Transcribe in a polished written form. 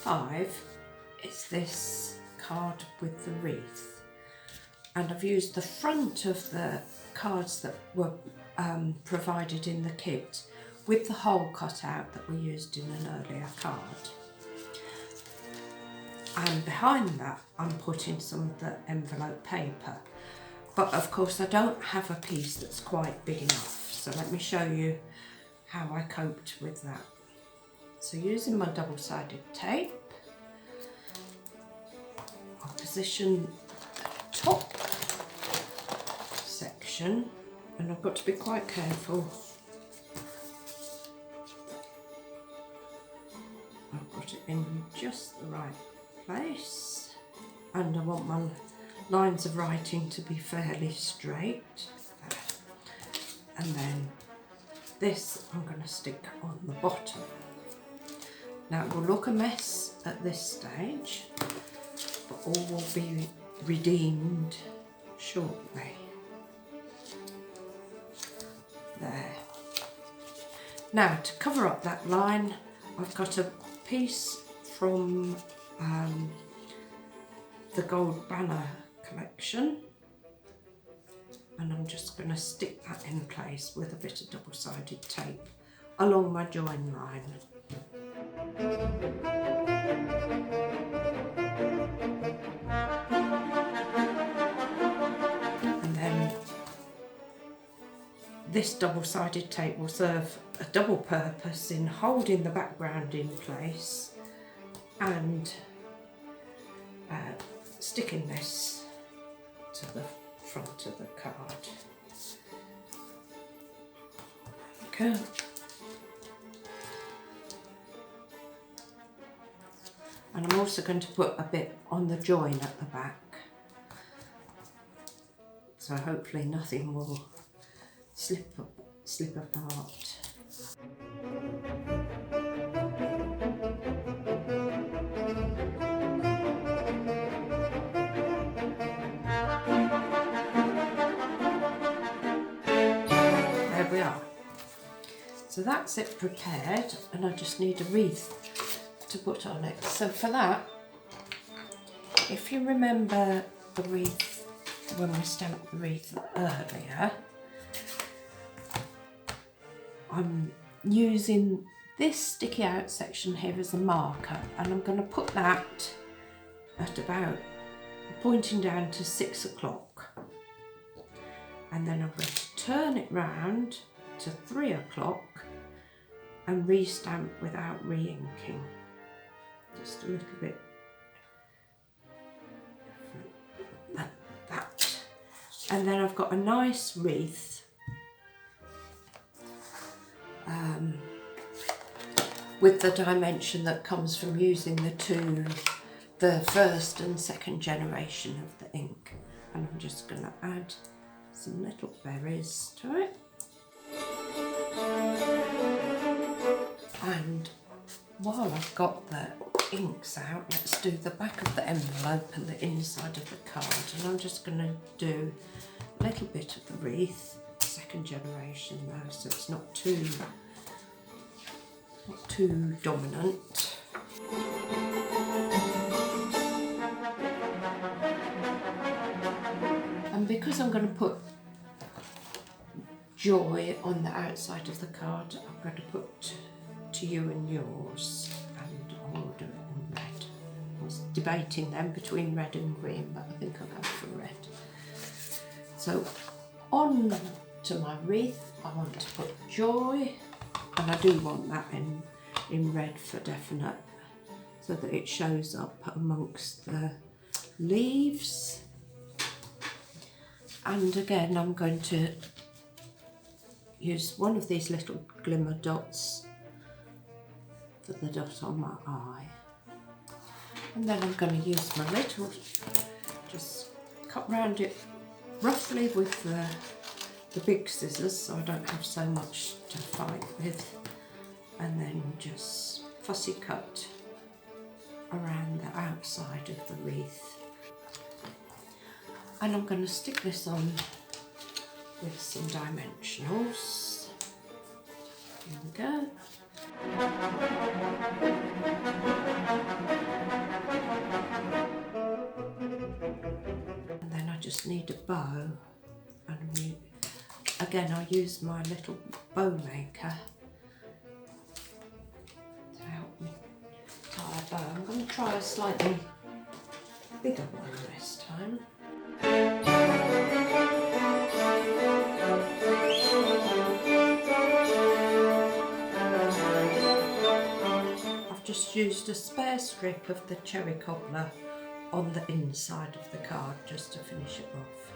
5 is this card with the wreath, and I've used the front of the cards that were provided in the kit with the hole cut out that we used in an earlier card. And behind that I'm putting some of the envelope paper, but of course I don't have a piece that's quite big enough, so let me show you how I coped with that. So using my double-sided tape, I'll position the top section, and I've got to be quite careful. I've got it in just the right place, and I want my lines of writing to be fairly straight. There. And then this I'm going to stick on the bottom. Now it will look a mess at this stage, but all will be redeemed shortly. There. Now to cover up that line, I've got a piece from the Gold Banner collection, and I'm just going to stick that in place with a bit of double-sided tape along my join line. And then this double-sided tape will serve a double purpose in holding the background in place and sticking this to the front of the card. Okay. And I'm also going to put a bit on the join at the back, so hopefully nothing will slip apart. There we are. So that's it prepared, and I just need a wreath to put on it. So for that, if you remember the wreath, when we stamped the wreath earlier, I'm using this sticky out section here as a marker, and I'm going to put that at about pointing down to 6 o'clock, and then I'm going to turn it round to 3 o'clock and re-stamp without re-inking. Just a little bit like that. And then I've got a nice wreath with the dimension that comes from using the first and second generation of the ink. And I'm just going to add some little berries to it. And while I've got the inks out, let's do the back of the envelope and the inside of the card. And I'm just going to do a little bit of the wreath, second generation though, so it's not too dominant. And because I'm going to put joy on the outside of the card, I'm going to put to you and yours, and I'll do it in red. I was debating them between red and green, but I think I'll go for red. So on to my wreath, I want to put joy, and I do want that in red for definite, so that it shows up amongst the leaves. And again, I'm going to use one of these little glimmer dots for the dot on my eye. And then I'm going to use my little, just cut round it roughly with the big scissors so I don't have so much to fight with, and then just fussy cut around the outside of the wreath. And I'm going to stick this on with some dimensionals. Here we go. And then I just need a bow, and again I use my little bow maker to help me tie a bow. I'm going to try a slightly bigger one this time. I've just used a spare strip of the cherry cobbler on the inside of the card just to finish it off.